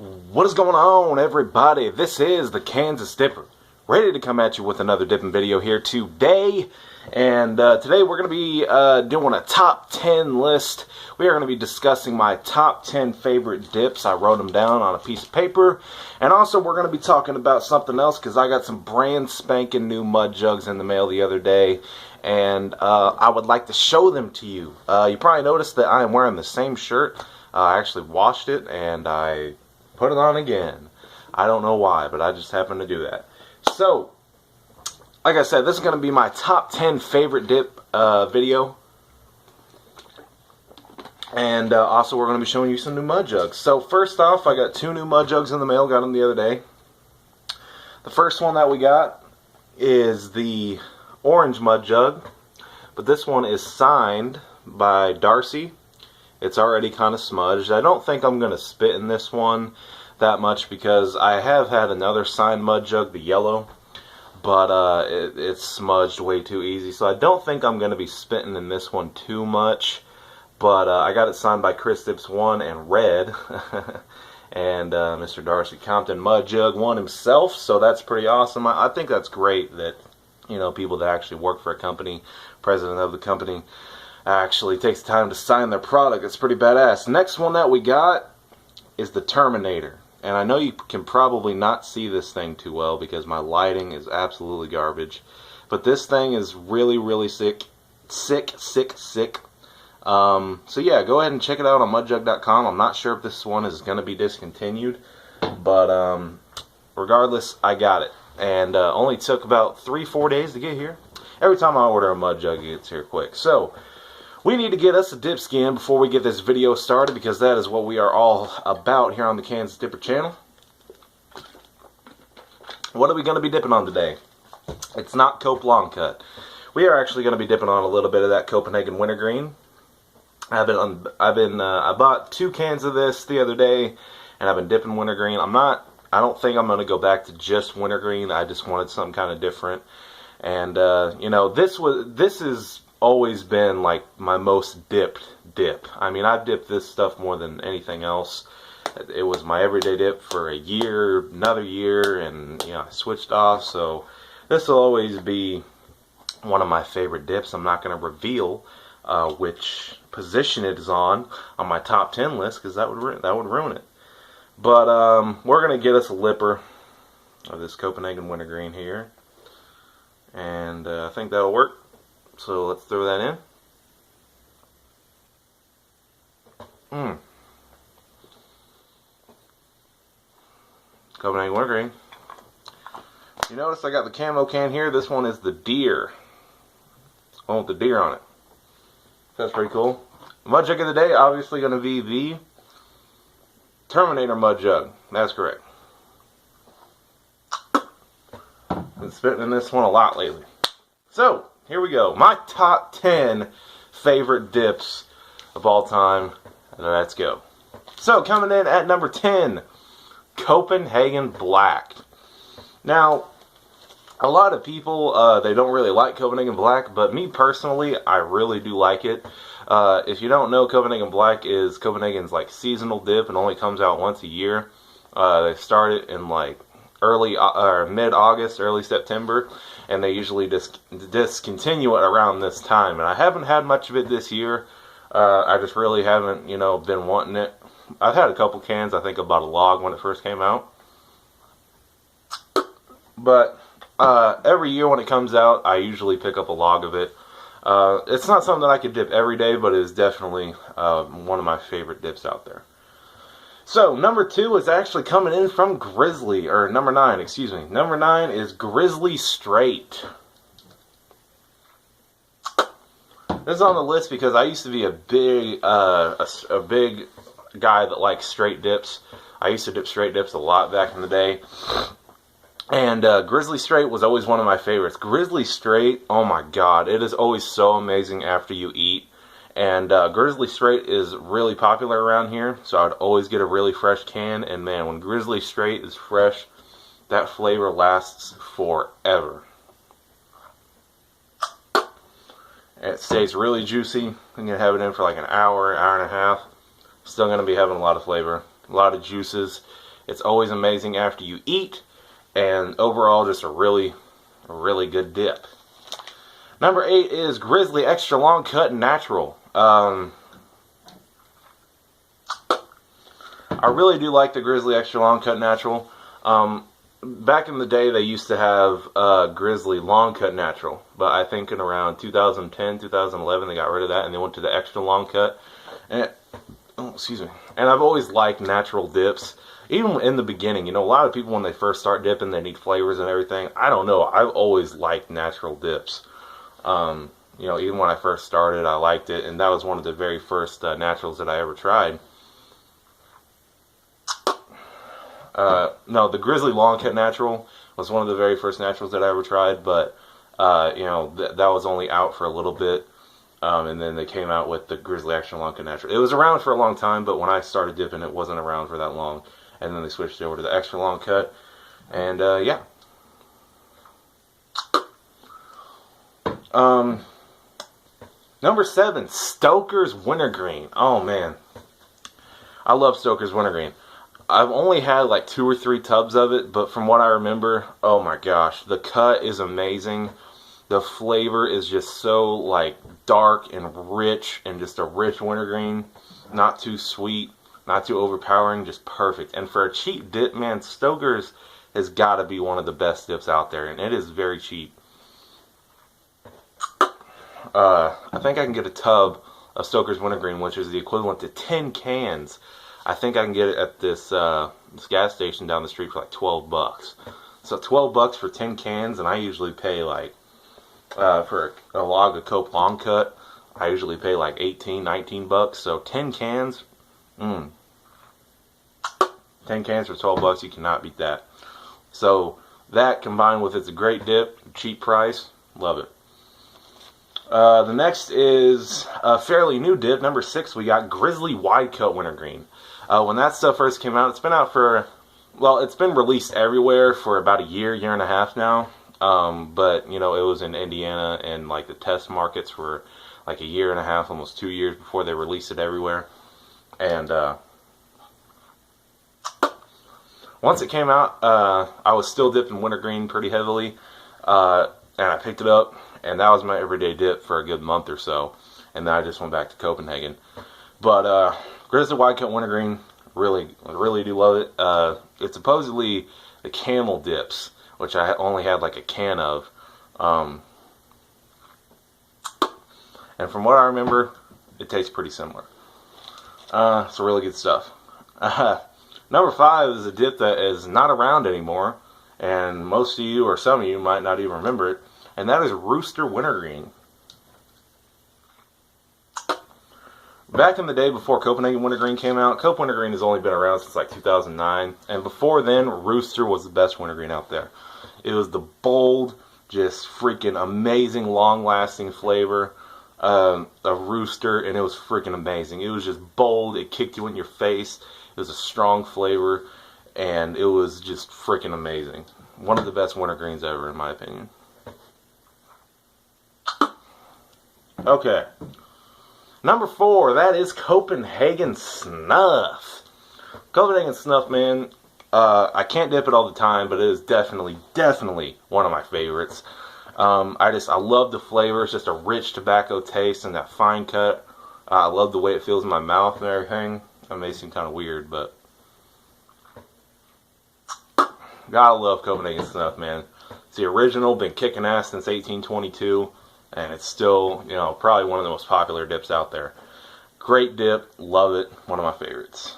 What is going on, everybody? This is the Kansas Dipper, ready to come at you with another dipping video here today. And today we're going to be doing a top 10 list. We are going to be discussing my top 10 favorite dips. I wrote them down on a piece of paper. And also we're going to be talking about something else because I got some brand spanking new MudJugs in the mail the other day. And I would like to show them to you. You probably noticed that I am wearing the same shirt. I actually washed it and I put it on again. I don't know why, but I just happened to do that. So, like I said, this is going to be my top 10 favorite dip video. And also we're going to be showing you some new MudJugs. So first off, I got two new MudJugs in the mail. Got them the other day. The first one that we got is the orange MudJug. But this one is signed by Darcy. It's already kind of smudged. I don't think I'm going to spit in this one that much because I have had another signed MudJug, the yellow, but it's smudged way too easy. So I don't think I'm going to be spitting in this one too much. But I got it signed by Chris Dips 1 and Red. And Mr. Darcy Compton MudJug 1 himself. So that's pretty awesome. I think that's great that, you know, people that actually work for a company, president of the company, actually takes time to sign their product. It's pretty badass. Next one that we got is the Terminator. And I know you can probably not see this thing too well because my lighting is absolutely garbage. But this thing is really, really sick. Sick. So yeah, go ahead and check it out on MudJug.com. I'm not sure if this one is going to be discontinued. But regardless, I got it. And only took about 3-4 days to get here. Every time I order a MudJug, it gets here quick. So we need to get us a dip skin before we get this video started because that is what we are all about here on the Kansas Dipper channel. What are we going to be dipping on today? It's not Cope Long Cut. We are actually going to be dipping on a little bit of that Copenhagen Wintergreen. I bought 2 cans of this the other day, and I've been dipping wintergreen. I don't think I'm going to go back to just wintergreen. I just wanted something kind of different. And you know, this has always been like my most dipped dip. I mean, I've dipped this stuff more than anything else. It was my everyday dip for a year, another year, and you know, I switched off. So this will always be one of my favorite dips. I'm not going to reveal which position it is on my top 10 list because that would ruin it. But we're going to get us a lipper of this Copenhagen Wintergreen here, and I think that'll work. So let's throw that in. Copenhagen Wintergreen. You notice I got the camo can here. This one is the deer. One with the deer on it. That's pretty cool. MudJug of the day, obviously going to be the Terminator MudJug. That's correct. Been spitting in this one a lot lately. So, here we go. My top 10 favorite dips of all time. Let's go. So, coming in at number 10, Copenhagen Black. Now, a lot of people, they don't really like Copenhagen Black, but me personally, I really do like it. If you don't know, Copenhagen Black is Copenhagen's like seasonal dip and only comes out once a year. They start it in like mid-August, early September, and they usually discontinue it around this time. And I haven't had much of it this year. I just really haven't, you know, been wanting it. I've had a couple cans. I think I bought a log when it first came out. But every year when it comes out, I usually pick up a log of it. It's not something that I could dip every day, but it is definitely one of my favorite dips out there. So, number 2 is actually coming in from Grizzly, or number 9, excuse me. Number 9 is Grizzly Straight. This is on the list because I used to be a big guy that likes straight dips. I used to dip straight dips a lot back in the day. And Grizzly Straight was always one of my favorites. Grizzly Straight, oh my god, it is always so amazing after you eat. And Grizzly Straight is really popular around here, so I'd always get a really fresh can. And man, when Grizzly Straight is fresh, that flavor lasts forever. It stays really juicy. You can have it in for like an hour, hour and a half. Still going to be having a lot of flavor, a lot of juices. It's always amazing after you eat, and overall just a really good dip. Number 8 is Grizzly Extra Long Cut Natural. I really do like the Grizzly Extra Long Cut Natural. Back in the day, they used to have Grizzly Long Cut Natural, but I think in around 2010, 2011, they got rid of that and they went to the Extra Long Cut. And excuse me. And I've always liked natural dips. Even in the beginning, you know, a lot of people when they first start dipping, they need flavors and everything. I don't know. I've always liked natural dips. You know, even when I first started, I liked it, and that was one of the very first naturals that I ever tried. No, the Grizzly Long Cut Natural was one of the very first naturals that I ever tried, but, you know, that was only out for a little bit, and then they came out with the Grizzly Extra Long Cut Natural. It was around for a long time, but when I started dipping, it wasn't around for that long, and then they switched over to the Extra Long Cut, and, yeah. Number 7, Stoker's Wintergreen. Oh, man. I love Stoker's Wintergreen. I've only had like 2 or 3 tubs of it, but from what I remember, oh my gosh, the cut is amazing. The flavor is just so like dark and rich, and just a rich wintergreen. Not too sweet, not too overpowering, just perfect. And for a cheap dip, man, Stoker's has got to be one of the best dips out there, and it is very cheap. I think I can get a tub of Stoker's Wintergreen, which is the equivalent to 10 cans. I think I can get it at this gas station down the street for like $12. So $12 for 10 cans, and I usually pay like, for a log of Coke Long Cut, I usually pay like 18, 19 bucks. So 10 cans, 10 cans for $12, you cannot beat that. So that combined with it's a great dip, cheap price, love it. The next is a fairly new dip. Number 6, we got Grizzly Wide Cut Wintergreen. When that stuff first came out, it's been out for, well, it's been released everywhere for about a year and a half now. But, you know, it was in Indiana, and like the test markets were like a year and a half, almost 2 years before they released it everywhere. And once it came out, I was still dipping wintergreen pretty heavily, and I picked it up, and that was my everyday dip for a good month or so, and then I just went back to Copenhagen. But Grizzly Wide Cut Wintergreen, really do love it. It's supposedly the camel dips, which I only had like a can of. And from what I remember, it tastes pretty similar. So really good stuff. Number 5 is a dip that is not around anymore, and most of you or some of you might not even remember it, and that is Rooster Wintergreen. Back in the day before Copenhagen Wintergreen came out, Cope Wintergreen has only been around since like 2009, and before then, Rooster was the best wintergreen out there. It was the bold, just freaking amazing, long-lasting flavor of Rooster, and it was freaking amazing. It was just bold, it kicked you in your face, it was a strong flavor, and it was just freaking amazing. One of the best wintergreens ever, in my opinion. Okay. Number 4, that is Copenhagen Snuff. Copenhagen Snuff, man, I can't dip it all the time, but it is definitely one of my favorites. I love the flavor. It's just a rich tobacco taste and that fine cut. I love the way it feels in my mouth and everything. That may seem kind of weird, but gotta love Copenhagen Snuff, man. It's the original, been kicking ass since 1822. And it's still, you know, probably one of the most popular dips out there. Great dip, love it, one of my favorites.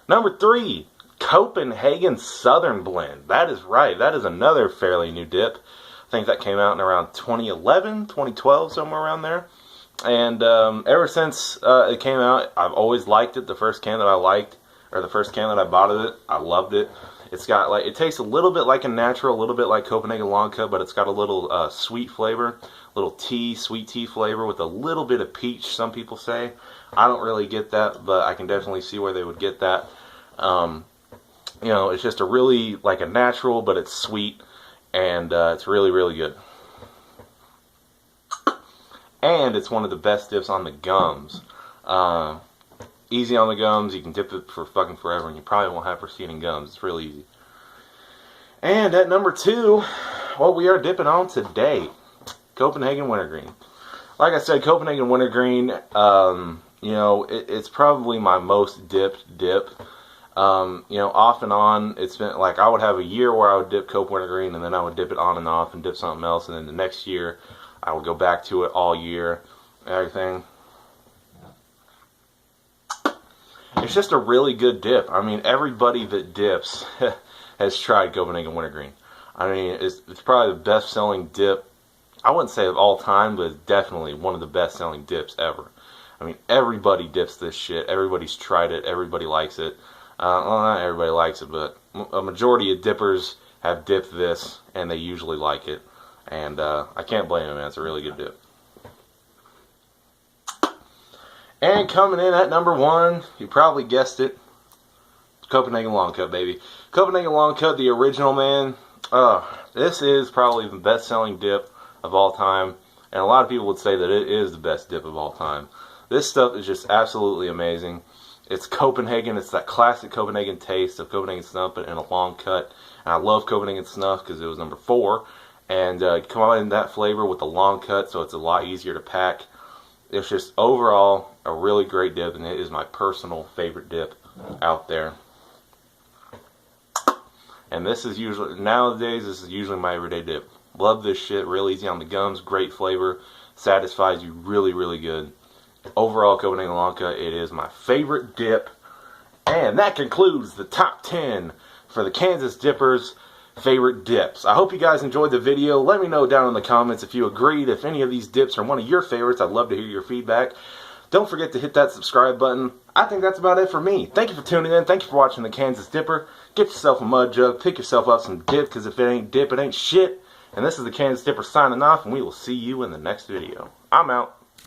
Number 3, Copenhagen Southern Blend. That is right, that is another fairly new dip. I think that came out in around 2011, 2012, somewhere around there. And ever since it came out, I've always liked it. The first can that I liked, or the first can that I bought of it, I loved it. It's got like, it tastes a little bit like a natural, a little bit like Copenhagen Long Cut, but it's got a little sweet flavor, little tea, sweet tea flavor with a little bit of peach, some people say. I don't really get that, but I can definitely see where they would get that. You know, it's just a really, like a natural, but it's sweet, and it's really good. And it's one of the best dips on the gums. easy on the gums. You can dip it for fucking forever, and you probably won't have receding gums. It's real easy. And at number 2, what we are dipping on today, Copenhagen Wintergreen. Like I said, Copenhagen Wintergreen, you know, it's probably my most dipped dip. You know, off and on, it's been like I would have a year where I would dip Cope Wintergreen, and then I would dip it on and off and dip something else, and then the next year I would go back to it all year and everything. It's just a really good dip. I mean, everybody that dips has tried Copenhagen Wintergreen. I mean, it's probably the best-selling dip. I wouldn't say of all time, but it's definitely one of the best-selling dips ever. I mean, everybody dips this shit. Everybody's tried it. Everybody likes it. Well, not everybody likes it, but a majority of dippers have dipped this, and they usually like it. And I can't blame them, man. It's a really good dip. And coming in at number 1, you probably guessed it, Copenhagen Long Cut, baby. Copenhagen Long Cut, the original, man. This is probably the best-selling dip of all time, and a lot of people would say that it is the best dip of all time. This stuff is just absolutely amazing. It's Copenhagen. It's that classic Copenhagen taste of Copenhagen Snuff, but in a long cut. And I love Copenhagen Snuff because it was number 4, and combine that flavor with the long cut, so it's a lot easier to pack. It's just overall a really great dip, and it is my personal favorite dip out there. And this is usually, nowadays, this is usually my everyday dip. Love this shit, real easy on the gums, great flavor, satisfies you really, really good. Overall, Copenhagen Long Cut, it is my favorite dip. And that concludes the top 10 for the Kansas Dippers' favorite dips. I hope you guys enjoyed the video. Let me know down in the comments if you agreed. If any of these dips are one of your favorites, I'd love to hear your feedback. Don't forget to hit that subscribe button. I think that's about it for me. Thank you for tuning in. Thank you for watching the Kansas Dipper. Get yourself a mud jug. Pick yourself up some dip, because if it ain't dip, it ain't shit. And this is the Kansas Dipper signing off, and we will see you in the next video. I'm out.